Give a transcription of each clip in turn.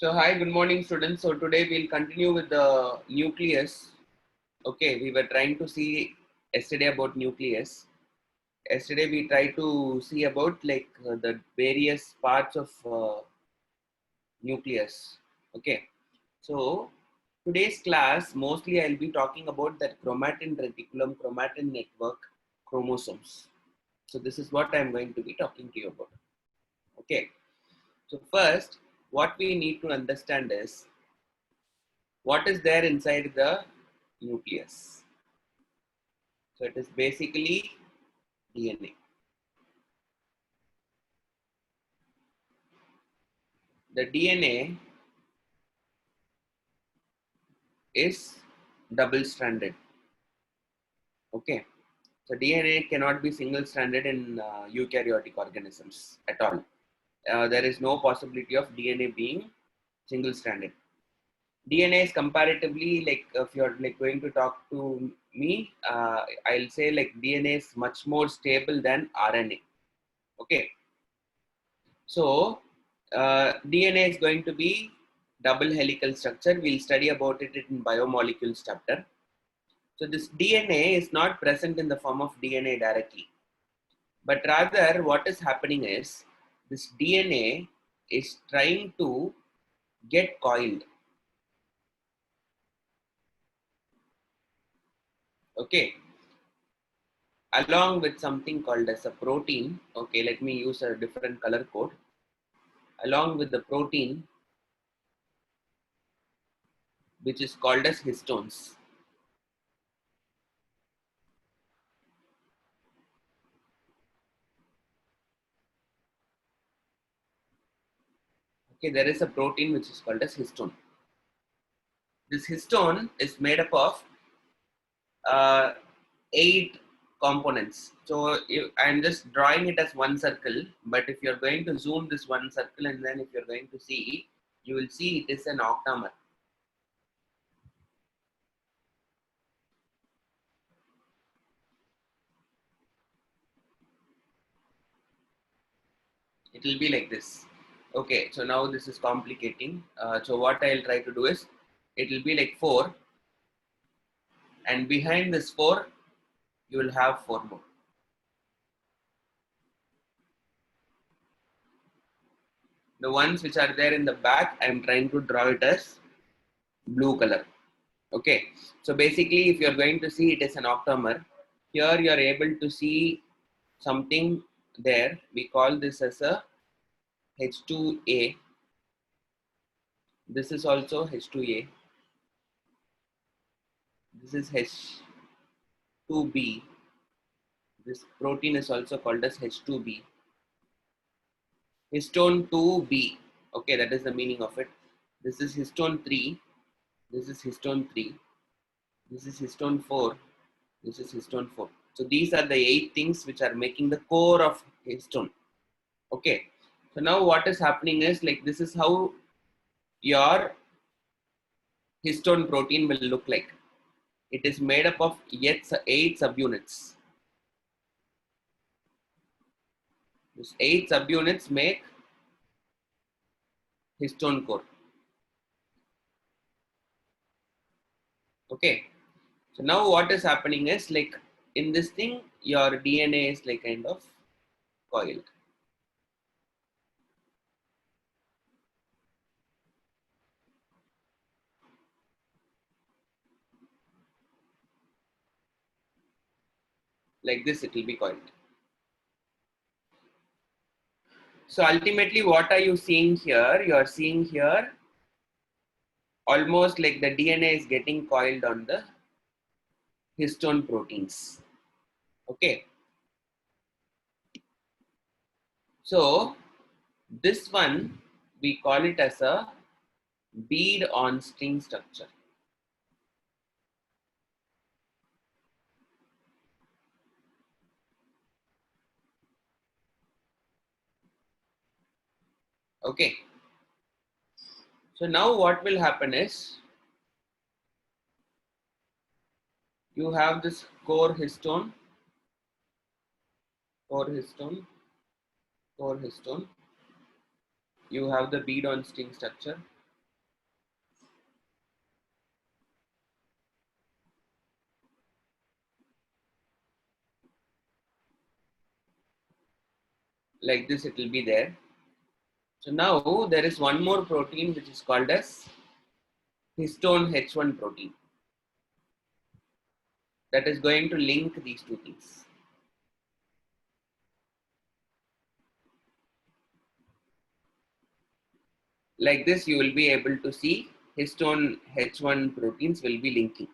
So hi, good morning students. So today we'll continue with the nucleus. Okay, we were trying to see yesterday about nucleus. Yesterday we tried to see about the various parts of nucleus. Okay, so today's class mostly I'll be talking about that chromatin reticulum, chromatin network, chromosomes. So this is what I'm going to be talking to you about. Okay, so first what we need to understand is what is there inside the nucleus. So it is basically DNA. The DNA is double stranded. Okay. So DNA cannot be single stranded in eukaryotic organisms at all. There is no possibility of DNA being single stranded. DNA is comparatively, like if you're like going to talk to me, I'll say like DNA is much more stable than RNA. Okay. So DNA is going to be double helical structure. We'll study about it in biomolecules chapter. So this DNA is not present in the form of DNA directly, but rather what is happening is this DNA is trying to get coiled. Okay, along with something called as a protein. Okay, let me use a different color code. Along with the protein, which is called as histones. Okay, there is a protein which is called as histone. This histone is made up of 8 components. So I'm just drawing it as one circle, but if you're going to zoom this one circle and then if you're going to see, you will see it is an octamer. It will be like this. Okay, so now this is complicating. So what I'll try to do is, it will be like 4, and behind this 4, you will have 4 more. The ones which are there in the back, I'm trying to draw it as blue color. Okay, so basically if you're going to see it as an octamer, here you are able to see something there. We call this as a H2A. This is also H2A. This is H2B. This protein is also called as H2B. Histone 2B. Okay, that is the meaning of it. This is histone 3. This is histone 3. This is histone 4. This is histone 4. So these are the 8 things which are making the core of histone. Okay, so now what is happening is like this is how your histone protein will look like. It is made up of 8 subunits. These 8 subunits make histone core. Okay, so now what is happening is like in this thing your DNA is like kind of coiled. Like this it will be coiled. So ultimately what are you seeing here? You are seeing here almost like the DNA is getting coiled on the histone proteins. Okay, so this one we call it as a bead on string structure. Okay, so now what will happen is you have this core histone, core histone, core histone. You have the bead on string structure. like this it will be there. So now there is one more protein which is called as histone H1 protein that is going to link these two things. Like this you will be able to see histone H1 proteins will be linking.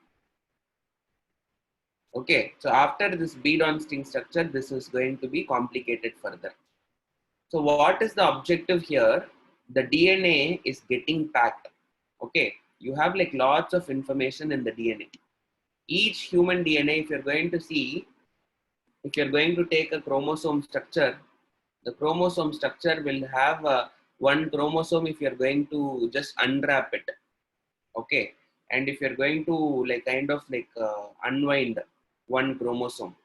Okay, so after this bead on string structure, this is going to be complicated further. So what is the objective here? The DNA is getting packed. Okay, you have like lots of information in the DNA. Each human DNA, if you're going to see, if you're going to take a chromosome structure, the chromosome structure will have one chromosome if you're going to just unwrap it. Okay, and if you're going to like kind of like unwind one chromosome,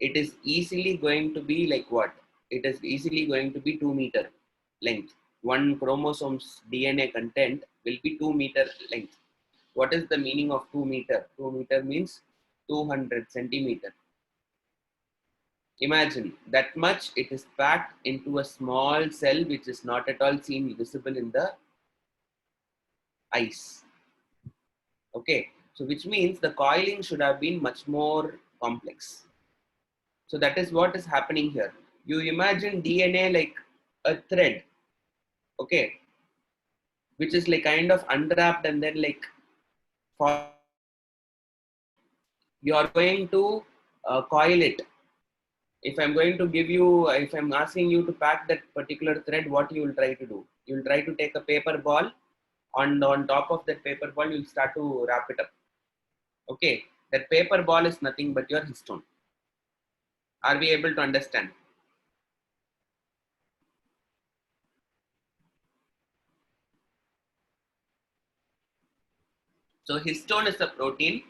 it is easily going to be like what? It is easily going to be 2-meter length. One chromosome's DNA content will be 2-meter length. What is the meaning of 2-meter? 2-meter means 200 centimeter. Imagine that much it is packed into a small cell which is not at all seen visible in the eyes. Okay, so which means the coiling should have been much more complex. So that is what is happening here. You imagine DNA like a thread, okay, which is like kind of unwrapped and then like you are going to coil it. If I'm going to give you, if I'm asking you to pack that particular thread, what you will try to do? You will try to take a paper ball, on top of that paper ball, you'll start to wrap it up. Okay, that paper ball is nothing but your histone. Are we able to understand? So histone is a protein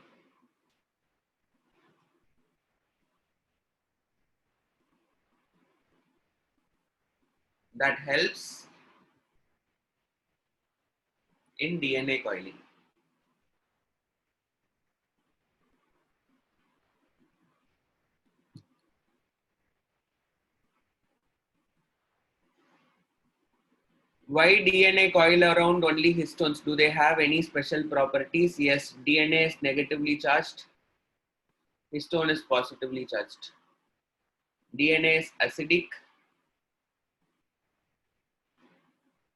that helps in DNA coiling. Why DNA coil around only histones? Do they have any special properties? Yes, DNA is negatively charged. Histone is positively charged. DNA is acidic.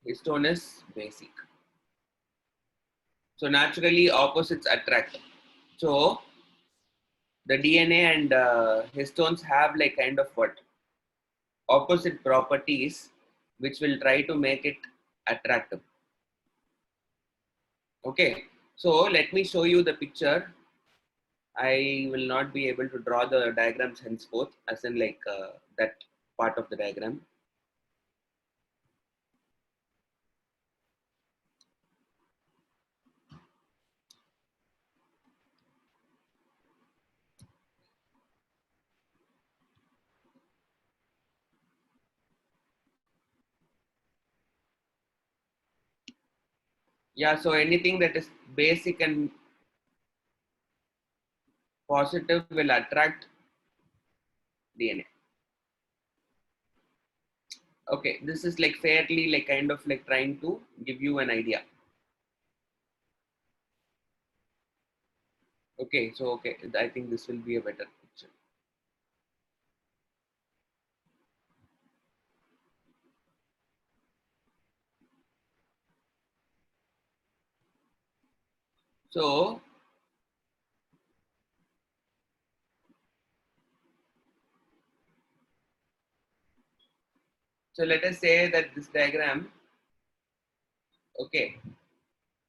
Histone is basic. So naturally opposites attract. So the DNA and histones have like kind of what? Opposite properties which will try to make it attractive. Okay, so let me show you the picture. I will not be able to draw the diagrams henceforth, as in like that part of the diagram. Yeah, so anything that is basic and positive will attract DNA. Okay, this is like fairly like kind of like trying to give you an idea. Okay, so okay, I think this will be a better picture. So let us say that this diagram, okay,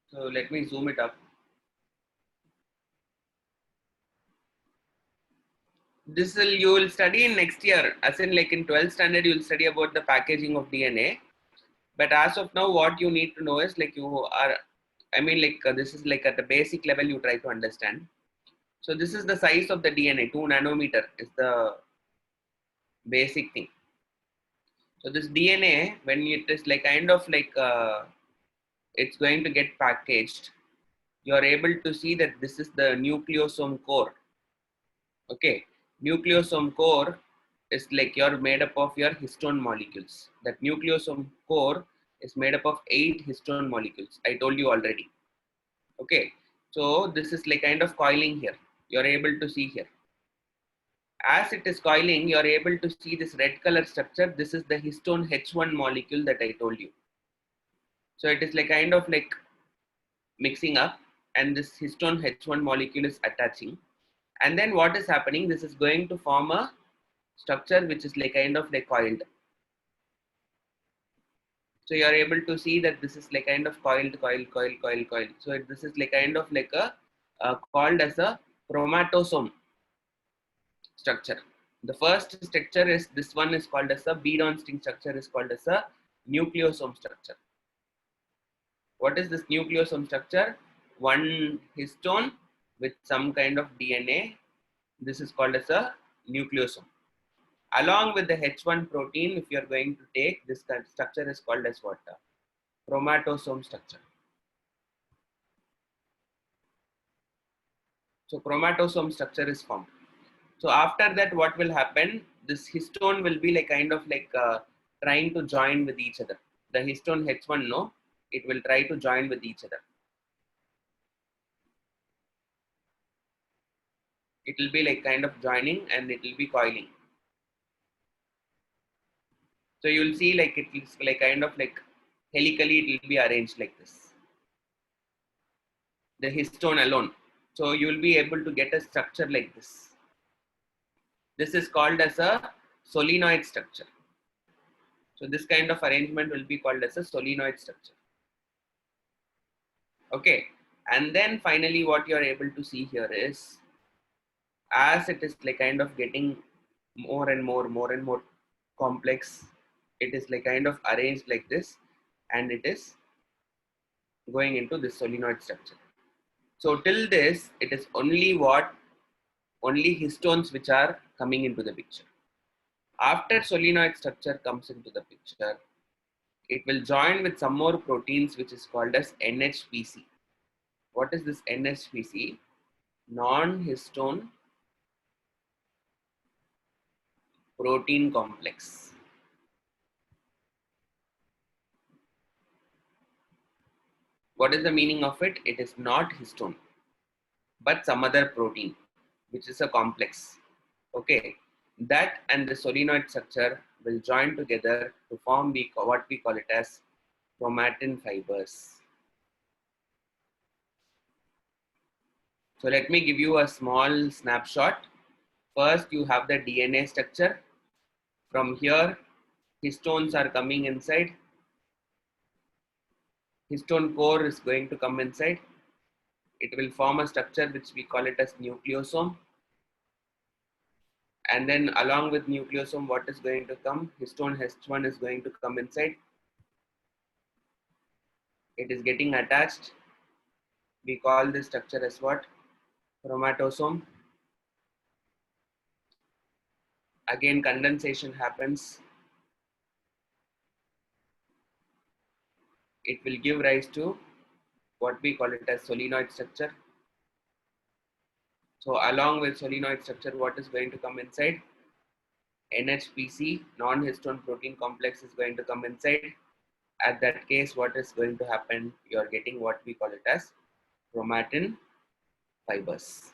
so let me zoom it up. This will you will study in next year, as in like in 12th standard, you will study about the packaging of DNA. But as of now, what you need to know is like you are, I mean, like this is like at the basic level you try to understand. So this is the size of the DNA, 2 nanometer is the basic thing. So this DNA, when it is like kind of like it's going to get packaged, you are able to see that this is the nucleosome core. Okay, nucleosome core is like you're made up of your histone molecules. That nucleosome core is made up of 8 histone molecules. I told you already. Okay, so this is like kind of coiling here. You're able to see here. As it is coiling, you're able to see this red color structure. This is the histone H1 molecule that I told you. So it is like kind of like mixing up, and this histone H1 molecule is attaching. And then what is happening? This is going to form a structure which is like kind of like coiled. So you are able to see that this is like kind of coiled. So this is like kind of like a called as a chromatosome structure. The first structure is this one is called as a bead-on sting structure is called as a nucleosome structure. What is this nucleosome structure? One histone with some kind of DNA. This is called as a nucleosome. Along with the H1 protein, if you are going to take this kind of structure is called as what? Chromatosome structure. So chromatosome structure is formed. So after that, what will happen? This histone will be like kind of like trying to join with each other. The histone H1, no, it will try to join with each other. It will be like kind of joining and it will be coiling. So you will see like it is like kind of like helically it will be arranged like this. The histone alone. So you will be able to get a structure like this. This is called as a solenoid structure. So this kind of arrangement will be called as a solenoid structure. Okay. And then finally what you are able to see here is as it is like kind of getting more and more complex, it is like kind of arranged like this and it is going into this solenoid structure. So till this, it is only only histones which are coming into the picture. After solenoid structure comes into the picture, it will join with some more proteins which is called as NHPC. What is this NHPC? Non-histone protein complex. What is the meaning of it? It is not histone, but some other protein, which is a complex. Okay, that and the solenoid structure will join together to form what we call it as chromatin fibers. So let me give you a small snapshot. First, you have the DNA structure. From here, histones are coming inside. Histone core is going to come inside. It will form a structure which we call it as nucleosome. And then along with nucleosome, what is going to come? Histone H1 is going to come inside. It is getting attached. We call this structure as what? Chromatosome. Again, condensation happens. It will give rise to what we call it as solenoid structure. So along with solenoid structure, what is going to come inside? NHPC, non-histone protein complex is going to come inside. At that case, what is going to happen? You are getting what we call it as chromatin fibers.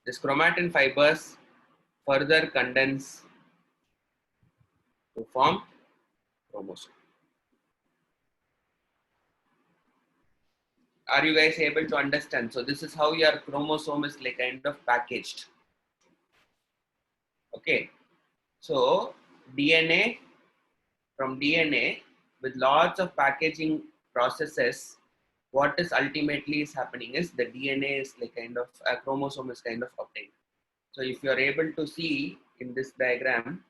This chromatin fibers further condense to form chromosome. Are you guys able to understand? So this is how your chromosome is like kind of packaged. Okay. So DNA, from DNA with lots of packaging processes, what is ultimately is happening is the DNA is like kind of a chromosome is kind of obtained. So if you are able to see in this diagram,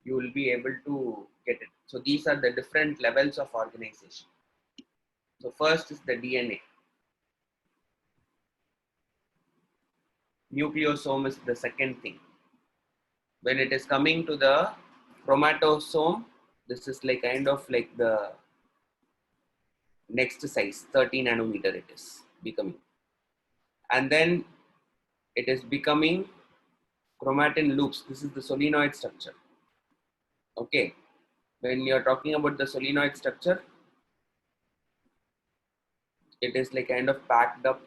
you will be able to get it. So these are the different levels of organization. So first is the DNA. Nucleosome is the second thing. When it is coming to the chromatosome, this is like kind of like the next size, 30 nanometer it is becoming. And then it is becoming chromatin loops. This is the solenoid structure. Okay, when you're talking about the solenoid structure, it is like kind of packed up.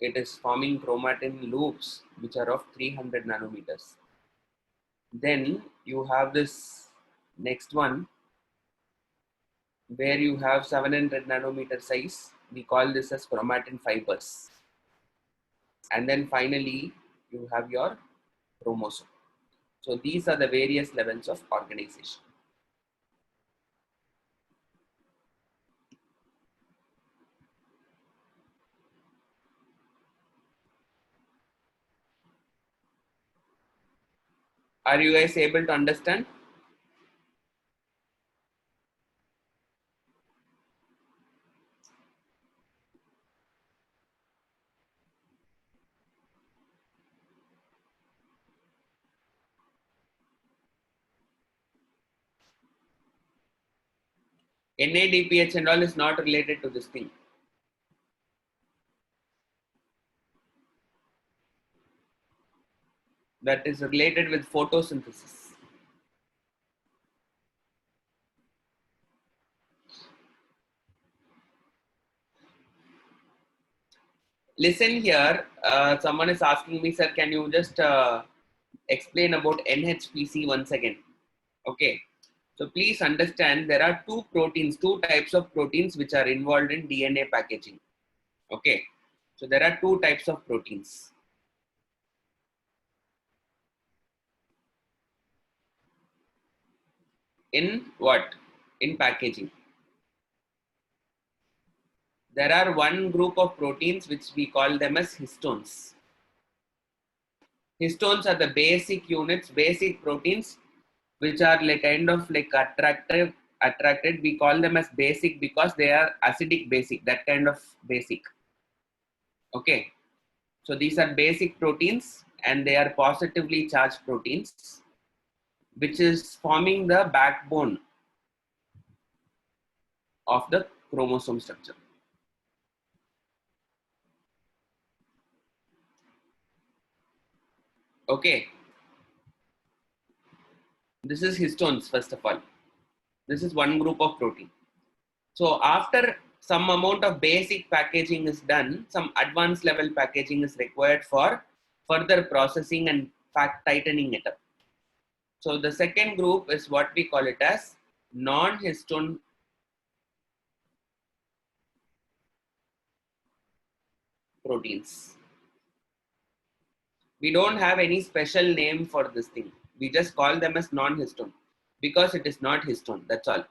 It is forming chromatin loops which are of 300 nanometers. Then you have this next one where you have 700 nanometer size. We call this as chromatin fibers. And then finally you have your chromosome. So these are the various levels of organization. Are you guys able to understand? NADPH and all is not related to this thing. That is related with photosynthesis. Listen here, someone is asking me, sir, can you just explain about NHPC once again? Okay, so please understand there are two proteins, two types of proteins which are involved in DNA packaging. Okay, so there are two types of proteins. In what? In packaging. There are one group of proteins which we call them as histones. Histones are the basic units, basic proteins which are like kind of like attracted. We call them as basic because they are acidic basic, that kind of basic. Okay, so these are basic proteins and they are positively charged proteins which is forming the backbone of the chromosome structure. Okay, this is histones first of all. This is one group of protein. So after some amount of basic packaging is done, some advanced level packaging is required for further processing and tightening it up. So the second group is what we call it as non-histone proteins. We don't have any special name for this thing. We just call them as non-histone because it is not histone. That's all.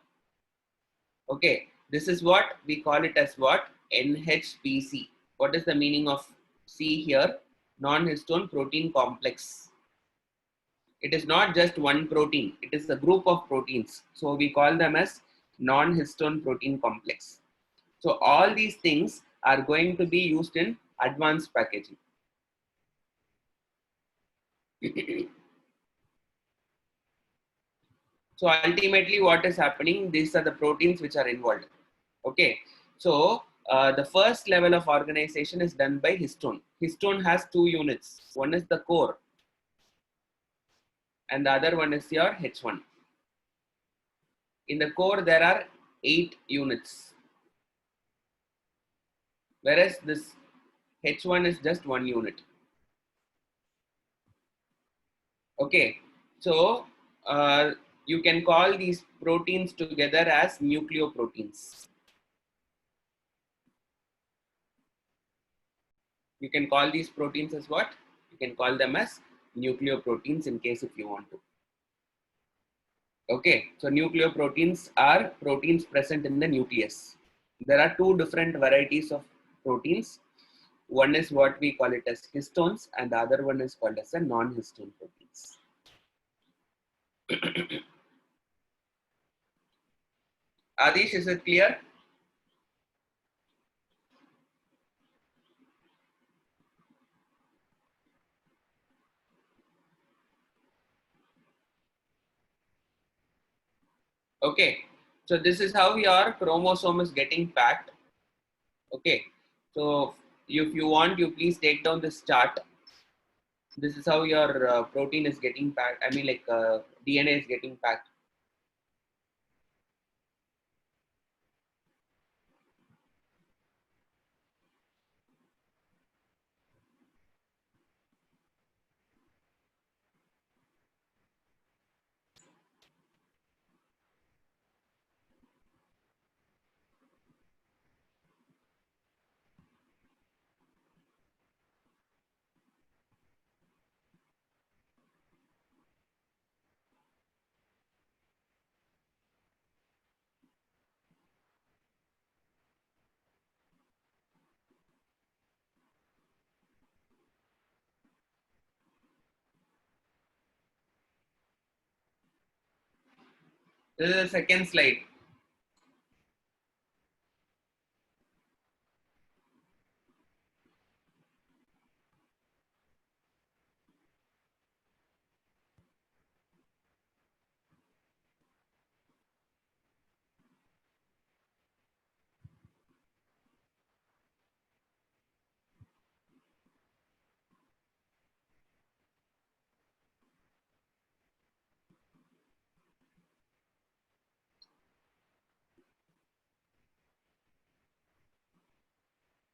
Okay, this is what we call it as what? NHPC. What is the meaning of C here? Non-histone protein complex. It is not just one protein, it is a group of proteins. So we call them as non-histone protein complex. So all these things are going to be used in advanced packaging. So ultimately what is happening, these are the proteins which are involved. Okay, so the first level of organization is done by histone. Histone has two units. One is the core and the other one is your H1. In the core there are 8 units, whereas this H1 is just 1 unit. Okay, so you can call these proteins together as nucleoproteins. You can call these proteins as what? You can call them as nucleoproteins in case if you want to. Okay, so nucleoproteins are proteins present in the nucleus. There are two different varieties of proteins. One is what we call it as histones and the other one is called as a non-histone proteins. Adish, is it clear? Okay, so this is how your chromosome is getting packed. Okay, so if you want, you please take down this chart. This is how your protein is getting packed. I mean, like DNA is getting packed. This is the second slide.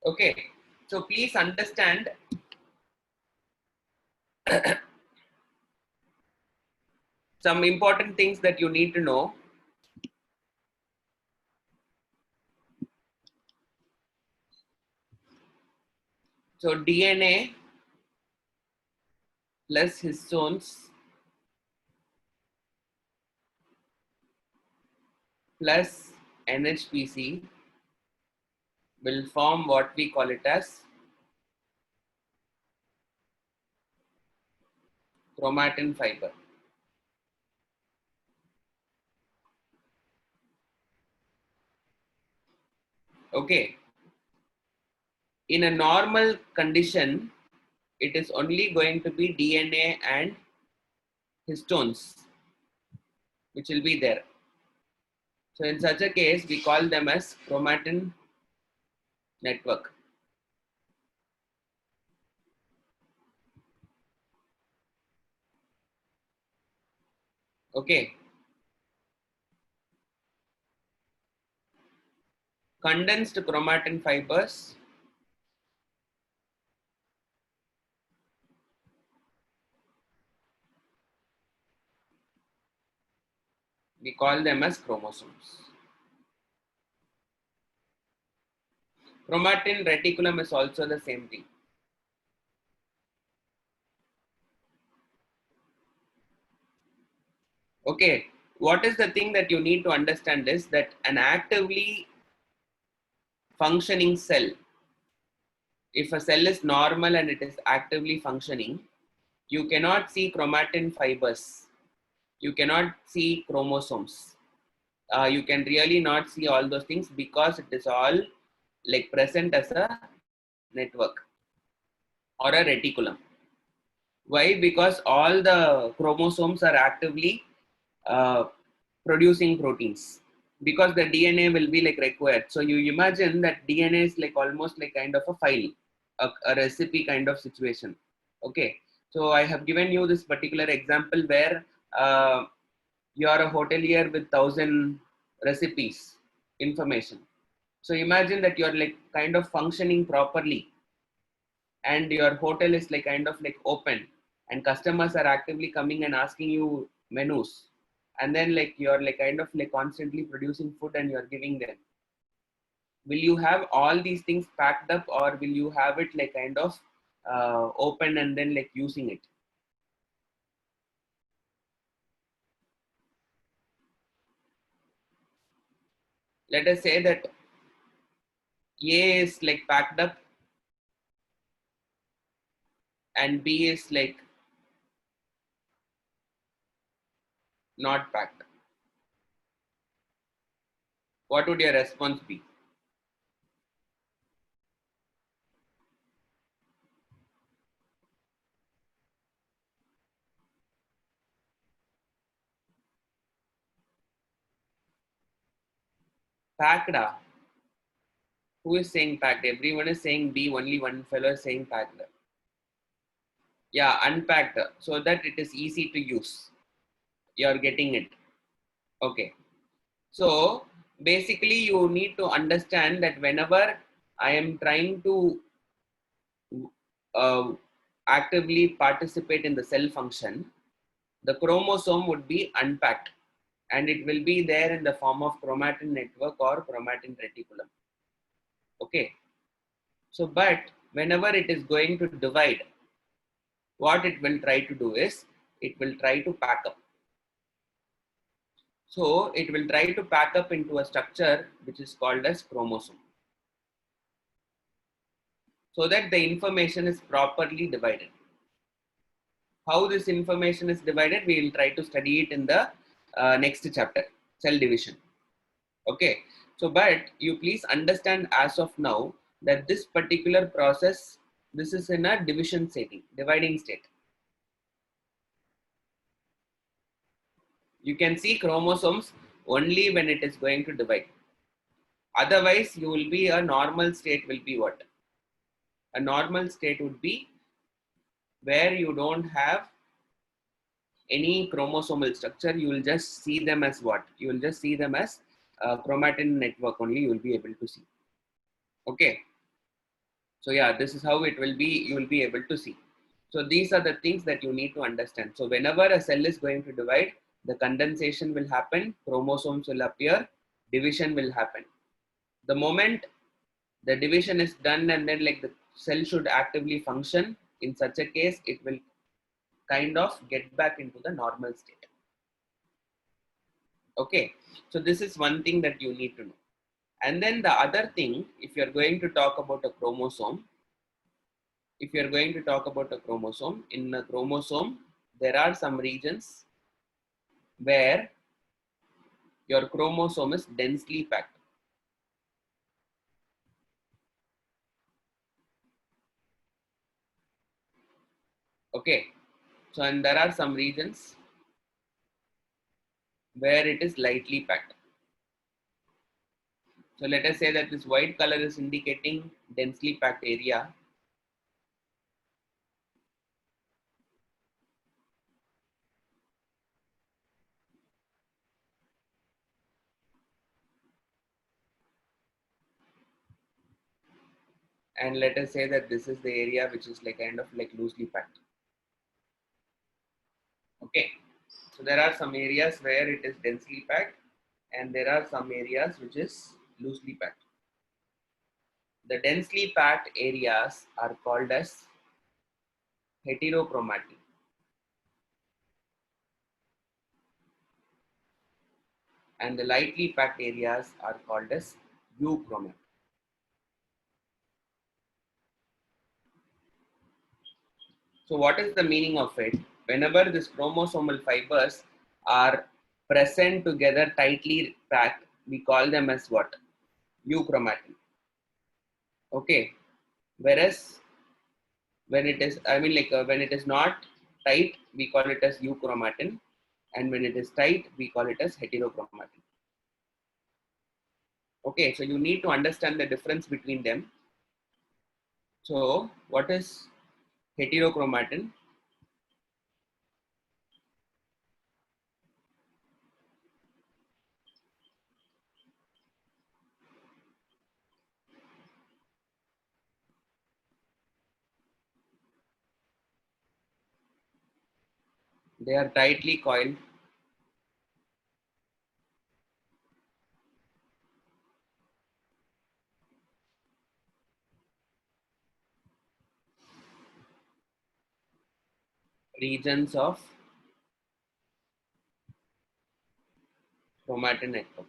Okay, so please understand some important things that you need to know. So DNA plus histones plus NHPC will form what we call it as chromatin fiber. Okay, in a normal condition, it is only going to be DNA and histones which will be there. So in such a case, we call them as chromatin network. Okay, condensed chromatin fibers we call them as chromosomes. Chromatin reticulum is also the same thing. Okay, what is the thing that you need to understand is that an actively functioning cell, if a cell is normal and it is actively functioning, you cannot see chromatin fibers, you cannot see chromosomes, you can really not see all those things because it is all like present as a network or a reticulum. Why? Because all the chromosomes are actively uh, producing proteins because the DNA will be like required. So you imagine that DNA is like almost like kind of a file, a recipe kind of situation. Okay, so I have given you this particular example where you are a hotelier with 1,000 recipes information. So imagine that you're like kind of functioning properly and your hotel is like kind of like open and customers are actively coming and asking you menus, and then like you're like kind of like constantly producing food and you're giving them. Will you have all these things packed up or will you have it like kind of open and then like using it? Let us say that A is like packed up and B is like not packed. What would your response be? Packed. Who is saying packed? Everyone is saying B, only one fellow is saying packed. Yeah, unpacked so that it is easy to use. You're getting it. Okay, so basically you need to understand that whenever I am trying to uh, actively participate in the cell function, the chromosome would be unpacked and it will be there in the form of chromatin network or chromatin reticulum. Okay, so but whenever it is going to divide, what it will try to do is it will try to pack up. So it will try to pack up into a structure which is called as chromosome, so that the information is properly divided. How this information is divided, we will try to study it in the next chapter, cell division. Okay, so but you please understand as of now that this particular process, this is in a division setting, dividing state. You can see chromosomes only when it is going to divide. Otherwise, you will be a normal state will be what? A normal state would be where you don't have any chromosomal structure. You will just see them as what? You will just see them as chromatin network only. You will be able to see. Okay. So yeah, this is how it will be. You will be able to see. So these are the things that you need to understand. So whenever a cell is going to divide, the condensation will happen, chromosomes will appear, division will happen. The moment the division is done and then like the cell should actively function, in such a case, it will kind of get back into the normal state. Okay, so this is one thing that you need to know. And then the other thing, if you're going to talk about a chromosome, in a chromosome, there are some regions where your chromosome is densely packed. Okay, so and there are some regions where it is lightly packed. So let us say that this white color is indicating densely packed area. And let us say that this is the area which is like kind of like loosely packed. Okay, so there are some areas where it is densely packed and there are some areas which is loosely packed. The densely packed areas are called as heterochromatin, and the lightly packed areas are called as euchromatin. So what is the meaning of it? Whenever these chromosomal fibers are present together tightly packed, we call them as what? Euchromatin. Okay. Whereas when it is, when it is not tight, we call it as euchromatin, and when it is tight, we call it as heterochromatin. Okay, so you need to understand the difference between them. So what is heterochromatin? They are tightly coiled. Regions of chromatin network.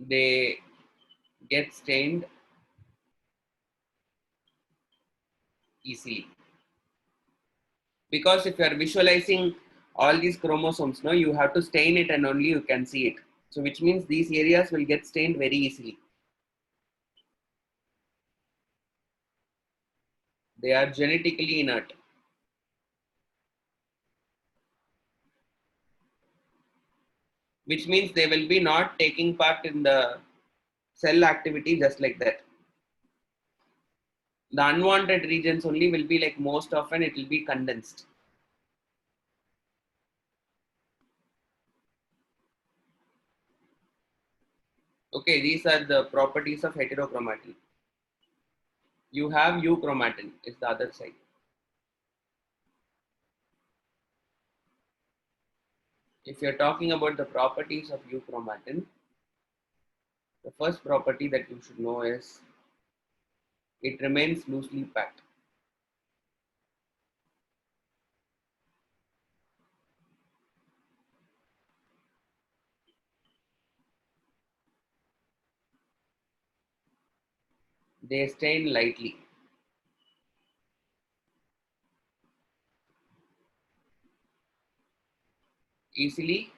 They get stained easily, because if you are visualizing all these chromosomes, no, you have to stain it and only you can see it. So which means these areas will get stained very easily. They are genetically inert. which means they will be not taking part in the cell activity just like that. The unwanted regions only will be like most often it will be condensed. Okay, these are the properties of heterochromatin. You have euchromatin is the other side. If you're talking about the properties of euchromatin, the first property that you should know is it remains loosely packed. They stain lightly. Easily.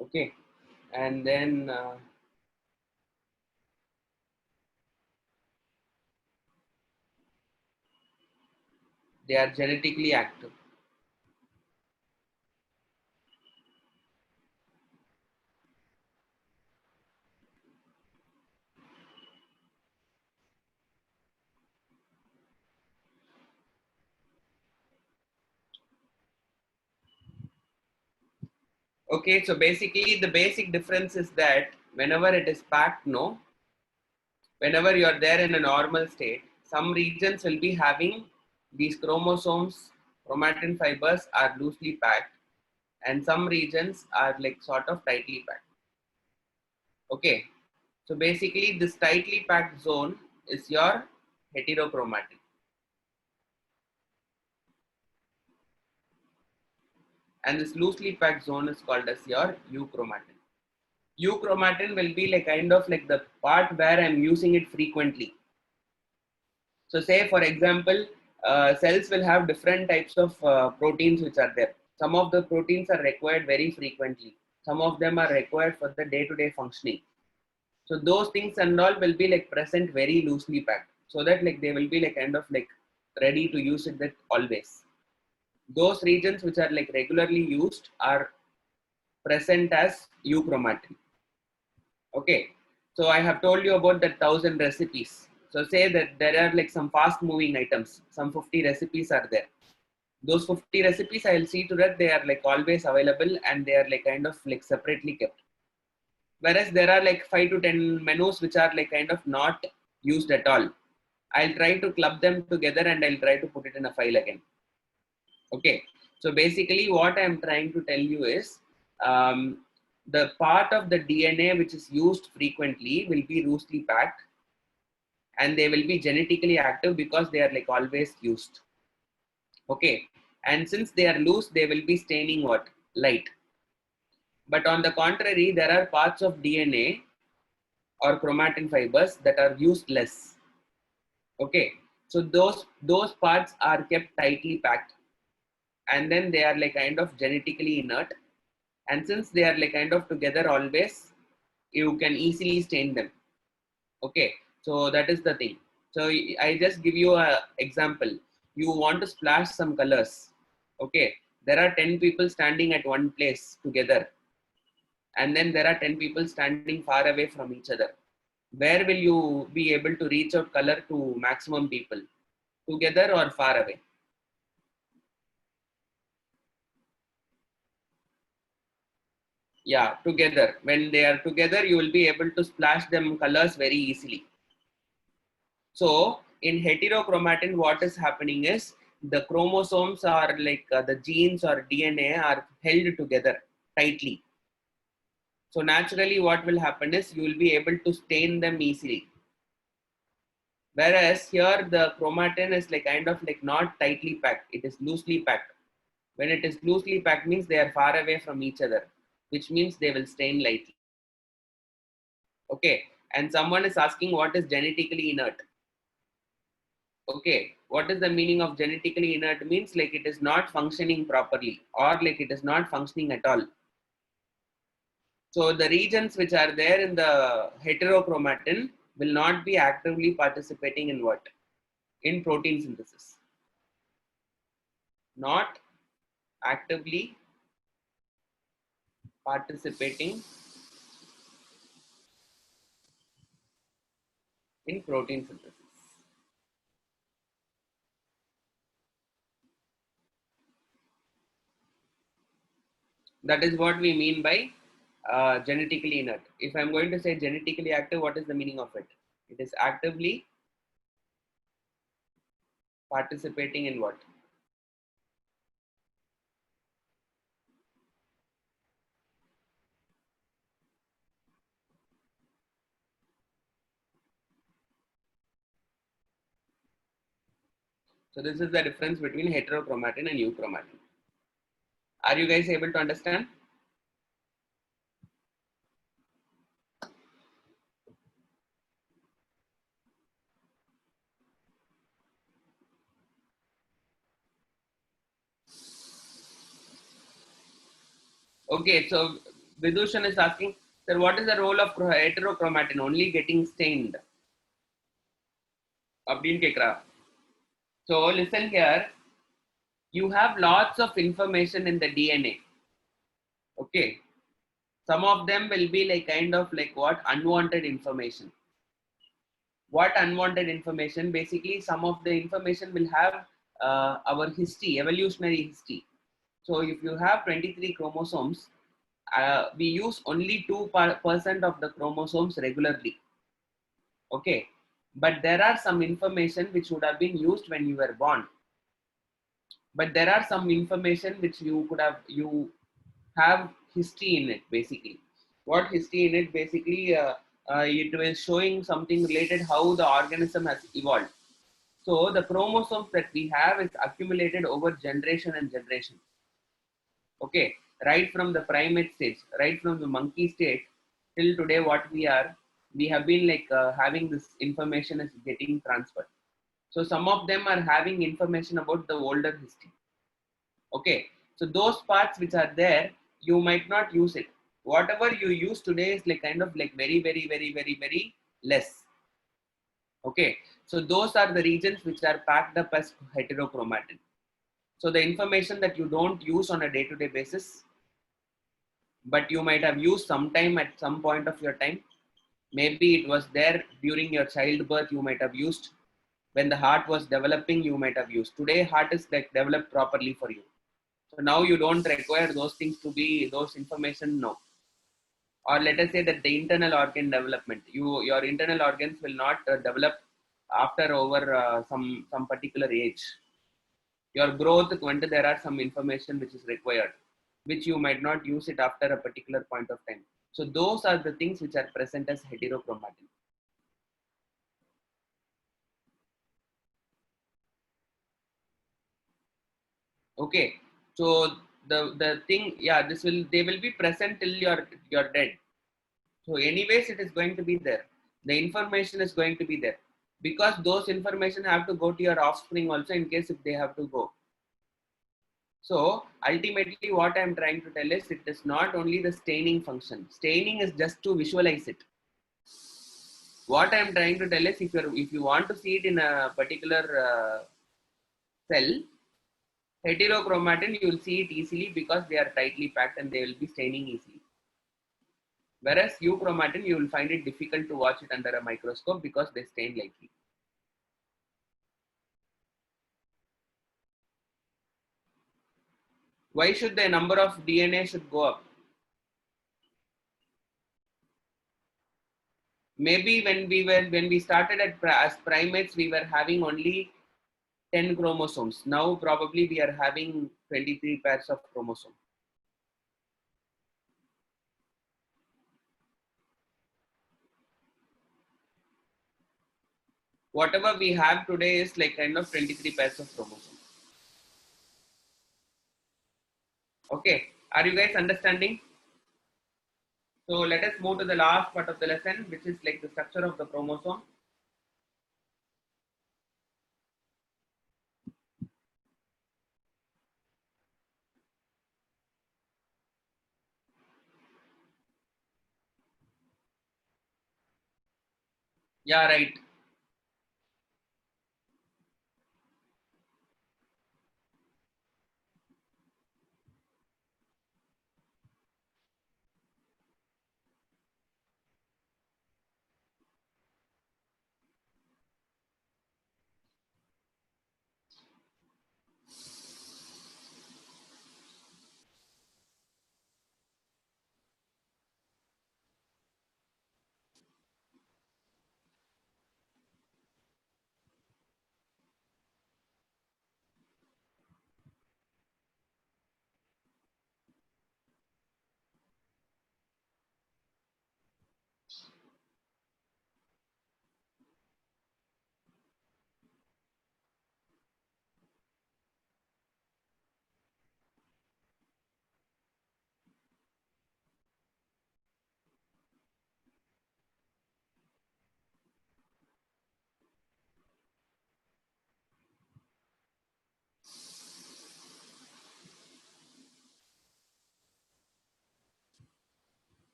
Okay. And then they are genetically active. Okay, so basically the basic difference is that whenever it is packed, no, whenever you are there in a normal state, some regions will be having these chromosomes, chromatin fibers are loosely packed, and some regions are like sort of tightly packed. Okay, so basically this tightly packed zone is your heterochromatin, and this loosely packed zone is called as your euchromatin. Euchromatin will be like kind of like the part where I'm using it frequently. So say for example, cells will have different types of proteins which are there. Some of the proteins are required very frequently. Some of them are required for the day-to-day functioning. So those things and all will be like present very loosely packed, so that like they will be like kind of like ready to use it that always. Those regions which are like regularly used are present as euchromatin. Okay, so I have told you about the 1,000 recipes. So say that there are like some fast moving items, some 50 recipes are there. Those 50 recipes I'll see to that they are like always available and they are like kind of like separately kept. Whereas there are like 5 to 10 menus which are like kind of not used at all. I'll try to club them together and I'll try to put it in a file again. Okay, so basically what I'm trying to tell you is the part of the DNA which is used frequently will be loosely packed and they will be genetically active because they are like always used. Okay, and since they are loose, they will be staining what? Light. But on the contrary, there are parts of DNA or chromatin fibers that are used less. Okay, so those parts are kept tightly packed and then they are like kind of genetically inert, and since they are like kind of together always, you can easily stain them. Okay, so that is the thing. So I just give you a example. You want to splash some colors. Okay, there are 10 people standing at one place together, and then there are 10 people standing far away from each other. Where will you be able to reach out color to maximum people, together or far away? Yeah, together. When they are together, you will be able to splash them colors very easily. So in heterochromatin, what is happening is the chromosomes are like the genes or DNA are held together tightly. So naturally, what will happen is you will be able to stain them easily. Whereas here the chromatin is like kind of like not tightly packed; it is loosely packed. When it is loosely packed, means they are far away from each other, which means they will stain lightly. Okay, and someone is asking what is genetically inert. Okay, what is the meaning of genetically inert? Means like it is not functioning properly or like it is not functioning at all. So the regions which are there in the heterochromatin, will not be actively participating in what? In protein synthesis. Not actively participating in protein synthesis. That is what we mean by genetically inert. If I'm going to say genetically active, what is the meaning of it? It is actively participating in what? So this is the difference between heterochromatin and euchromatin. Are you guys able to understand? Okay, so Vidushan is asking, sir, what is the role of heterochromatin? Only getting stained. Abdin Kekra. So listen here, you have lots of information in the DNA. Okay. Some of them will be like kind of like what? Unwanted information. What unwanted information? Basically, some of the information will have our history, evolutionary history. So if you have 23 chromosomes, we use only 2% of the chromosomes regularly. Okay. But there are some information which would have been used when you were born. But there are some information which you have history in it basically. What history in it? Basically, it was showing something related how the organism has evolved. So the chromosomes that we have is accumulated over generation and generation. Okay, right from the primate stage, right from the monkey state till today, what we have been like having this information is getting transferred. So some of them are having information about the older history. Okay, so those parts which are there, you might not use it. Whatever you use today is like kind of like very less. Okay, so those are the regions which are packed up as heterochromatin. So the information that you don't use on a day-to-day basis, but you might have used sometime at some point of your time. Maybe it was there during your childbirth, you might have used. When the heart was developing, you might have used. Today, heart is like developed properly for you. So now you don't require those things to be, those information, no. Or let us say that the internal organ development, your internal organs will not develop after over some particular age. Your growth, when there are some information which is required, which you might not use it after a particular point of time. So those are the things which are present as heterochromatin. Okay, so the thing, yeah, this will they will be present till you're dead. So anyways, it is going to be there. The information is going to be there because those information have to go to your offspring also in case if they have to go. So ultimately, what I'm trying to tell is it is not only the staining function. Staining is just to visualize it. What I'm trying to tell is if you want to see it in a particular cell, heterochromatin, you will see it easily because they are tightly packed and they will be staining easily. Whereas euchromatin, you will find it difficult to watch it under a microscope because they stain lightly. Why should the number of DNA should go up? Maybe when we started as primates, we were having only 10 chromosomes. Now probably we are having 23 pairs of chromosomes. Whatever we have today is like kind of 23 pairs of chromosomes. Okay, are you guys understanding? So let us move to the last part of the lesson, which is like the structure of the chromosome. Yeah, right.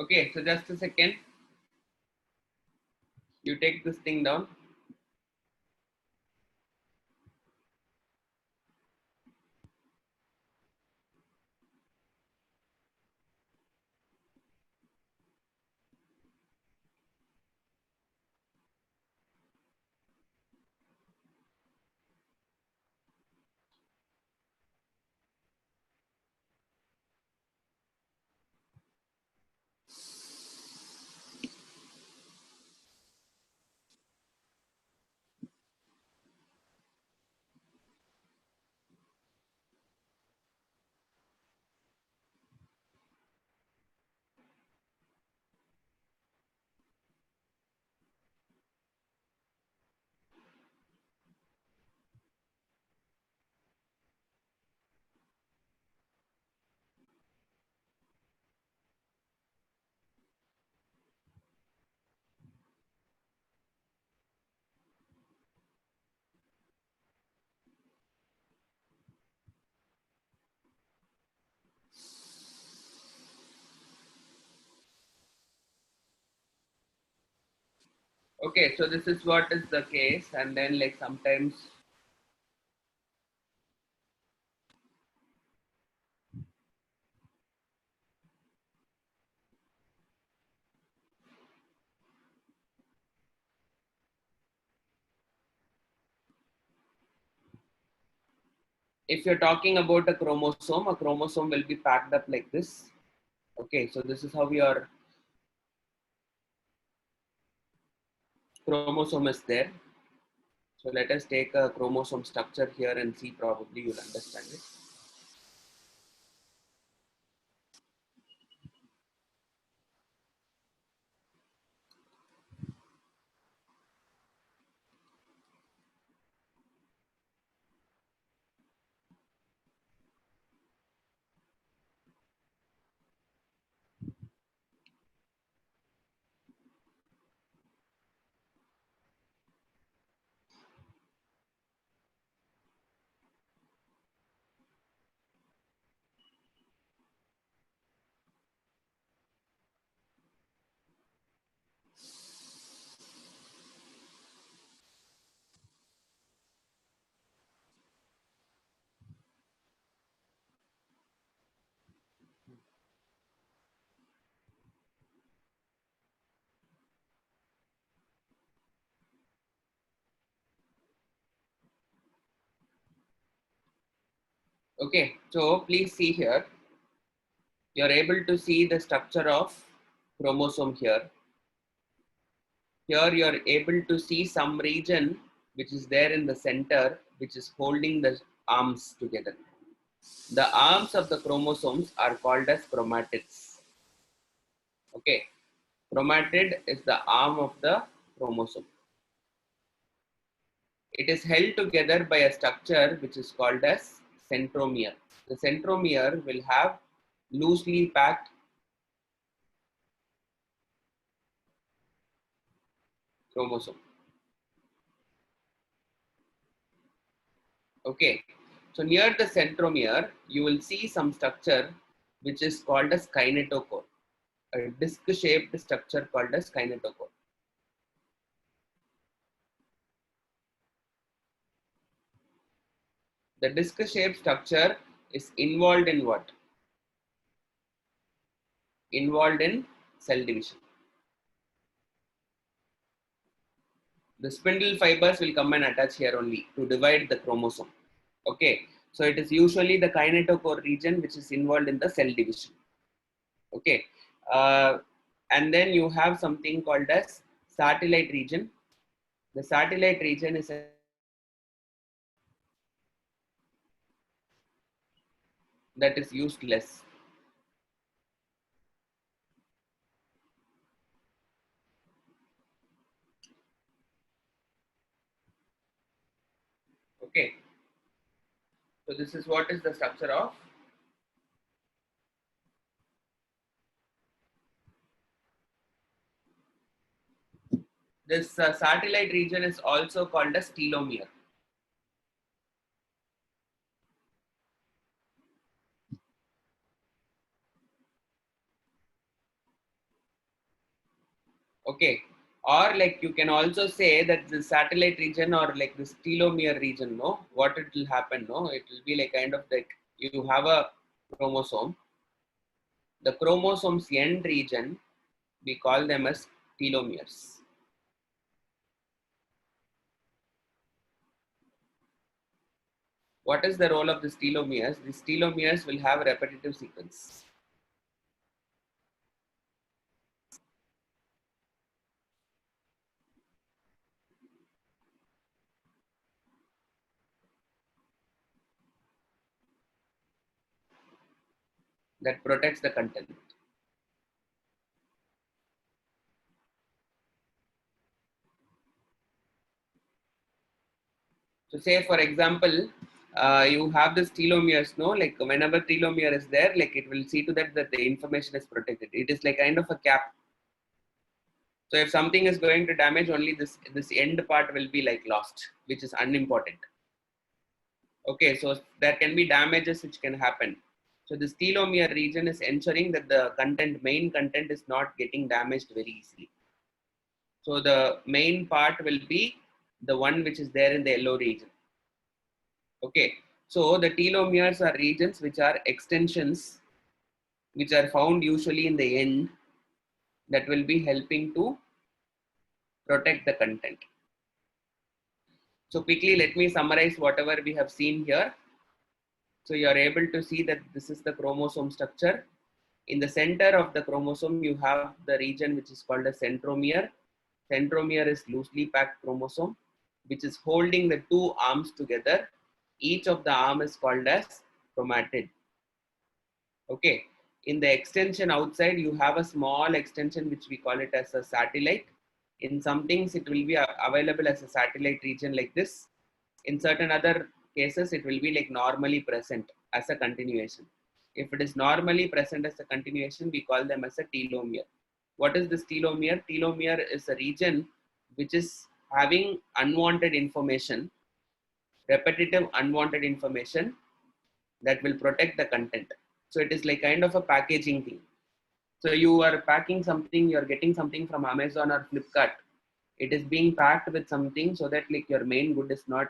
Okay, so just a second. You take this thing down. Okay, so this is what is the case, and then like sometimes if you're talking about a chromosome will be packed up like this. Okay, so this is how your chromosome is there. So let us take a chromosome structure here and see, probably you'll understand it. Okay, so please see here. You're able to see the structure of chromosome here. Here you're able to see some region which is there in the center, which is holding the arms together. The arms of the chromosomes are called as chromatids. Okay, chromatid is the arm of the chromosome. It is held together by a structure which is called as centromere. The centromere will have loosely packed chromosome. Okay, so near the centromere, you will see some structure which is called as kinetochore, a disc-shaped structure called as kinetochore. The disc-shaped structure is involved in what? Involved in cell division. The spindle fibers will come and attach here only to divide the chromosome. Okay, so it is usually the kinetochore region which is involved in the cell division. Okay, and then you have something called as satellite region. The satellite region is that is used less. Okay, so this is what is the structure of this satellite region is also called as telomere. Okay, or like you can also say that the satellite region or like this telomere region, no, what it will happen, no, it will be like kind of like you have a chromosome. The chromosome's end region, we call them as telomeres. What is the role of these telomeres? These telomeres will have a repetitive sequence. That protects the content. So say for example, you have this telomeres, no, like whenever telomere is there, like it will see to that the information is protected. It is like kind of a cap. So if something is going to damage, only this end part will be like lost, which is unimportant. Okay, so there can be damages which can happen. So this telomere region is ensuring that the main content is not getting damaged very easily. So the main part will be the one which is there in the yellow region. Okay, so the telomeres are regions which are extensions which are found usually in the end that will be helping to protect the content. So quickly, let me summarize whatever we have seen here. So you are able to see that this is the chromosome structure. In the center of the chromosome, you have the region which is called a centromere. Centromere is loosely packed chromosome, which is holding the two arms together. Each of the arm is called as chromatid. Okay. In the extension outside, you have a small extension which we call it as a satellite. In some things, it will be available as a satellite region like this. In certain other cases, it will be like normally present as a continuation. If it is normally present as a continuation, we call them as a telomere. What is this telomere? Telomere is a region which is having unwanted information, repetitive unwanted information that will protect the content. So it is like kind of a packaging thing. So you are packing something, you're getting something from Amazon or Flipkart. It is being packed with something so that like your main good is not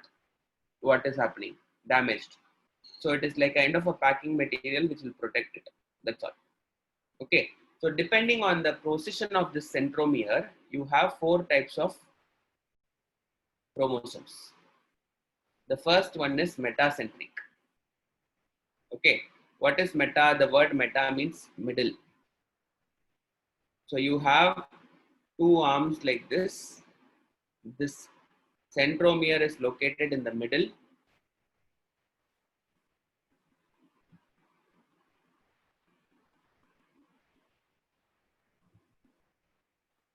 what is happening, damaged. So it is like kind of a packing material which will protect it. That's all. Okay. So depending on the position of this centromere, you have four types of chromosomes. The first one is metacentric. Okay. What is meta? The word meta means middle. So you have two arms like this. This centromere is located in the middle.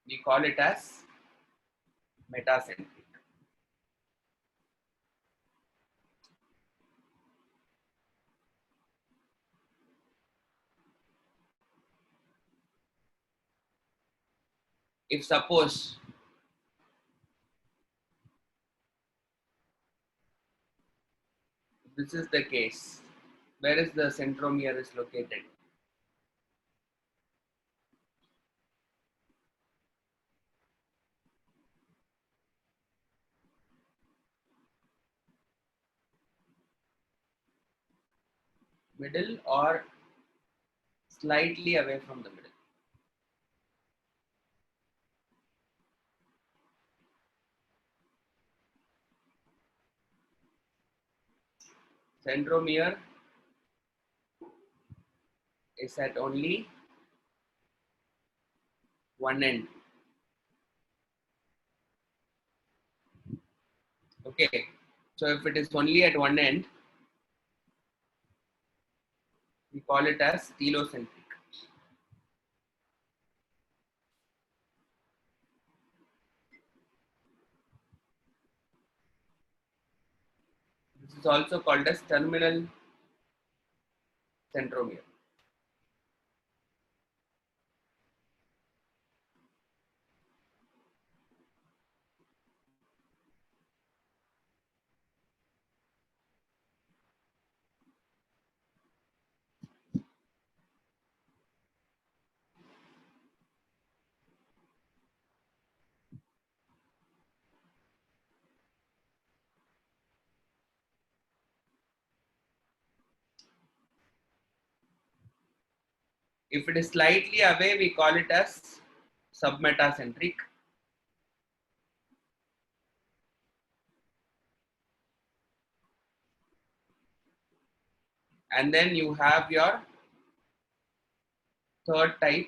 We call it as metacentric. If suppose this is the case, where is the centromere is located? middle or slightly away from the middle. Centromere is at only one end. Okay, so if it is only at one end, we call it as telocentric. This is also called as terminal centromere. If it is slightly away, we call it as submetacentric. And then you have your third type,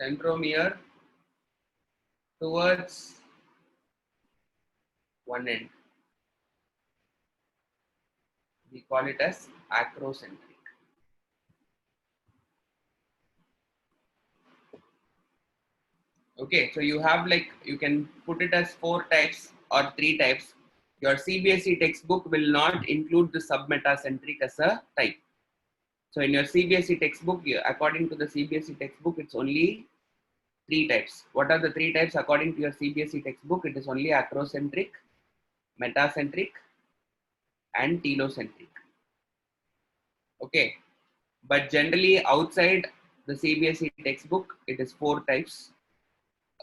centromere towards one end. We call it as acrocentric. Okay, so you have like, you can put it as four types or three types. Your CBSE textbook will not include the submetacentric as a type. So in your CBSE textbook, according to the CBSE textbook, it's only three types. What are the three types according to your CBSE textbook? It is only acrocentric, metacentric, and telocentric. Okay, but generally outside the CBSE textbook, it is four types.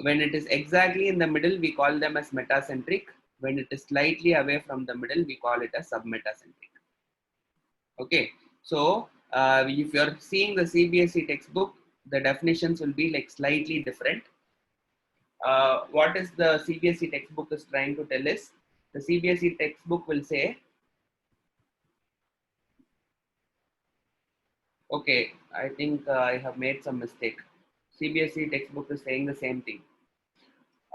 When it is exactly in the middle, we call them as metacentric. When it is slightly away from the middle, we call it as submetacentric. Okay, so if you're seeing the CBSE textbook, the definitions will be like slightly different. What is the CBSE textbook is trying to tell is, the CBSE textbook will say, okay, I think I have made some mistake. CBSE textbook is saying the same thing.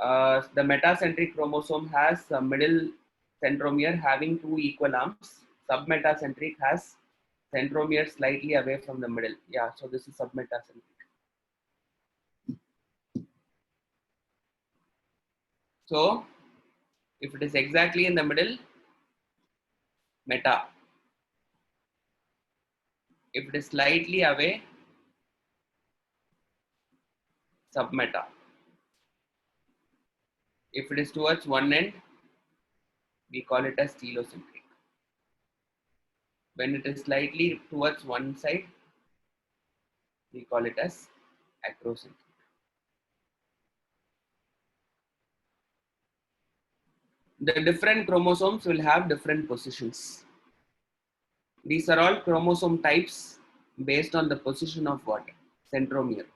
The metacentric chromosome has a middle centromere having two equal arms. Submetacentric has centromere slightly away from the middle. Yeah, so this is submetacentric. So if it is exactly in the middle, meta. If it is slightly away, submeta. If it is towards one end, we call it as telocentric. When it is slightly towards one side, we call it as acrocentric. The different chromosomes will have different positions. These are all chromosome types based on the position of what? Centromere.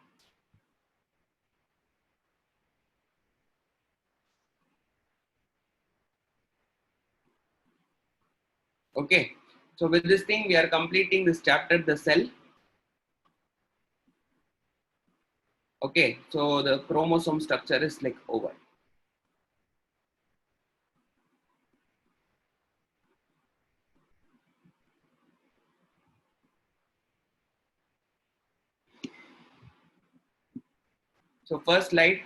Okay. So with this thing, we are completing this chapter, the cell. Okay. So the chromosome structure is like over. So first slide.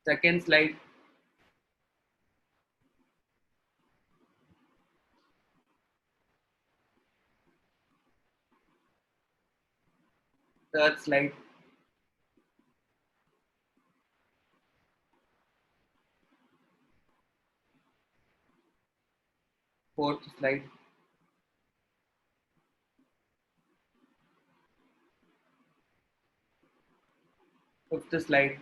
Second slide. Third slide. Fourth slide. Fifth slide.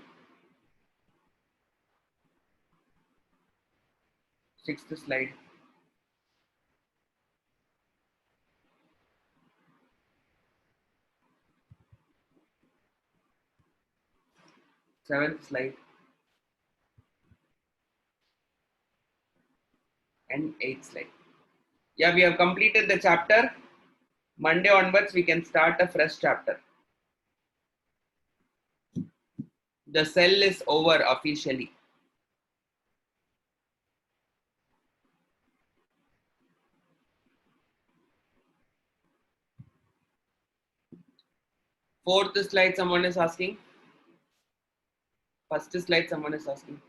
Sixth slide. Seventh slide. And eighth slide. Yeah, we have completed the chapter. Monday onwards, we can start a fresh chapter. The cell is over officially. Fourth slide, someone is asking. First slide, someone is asking.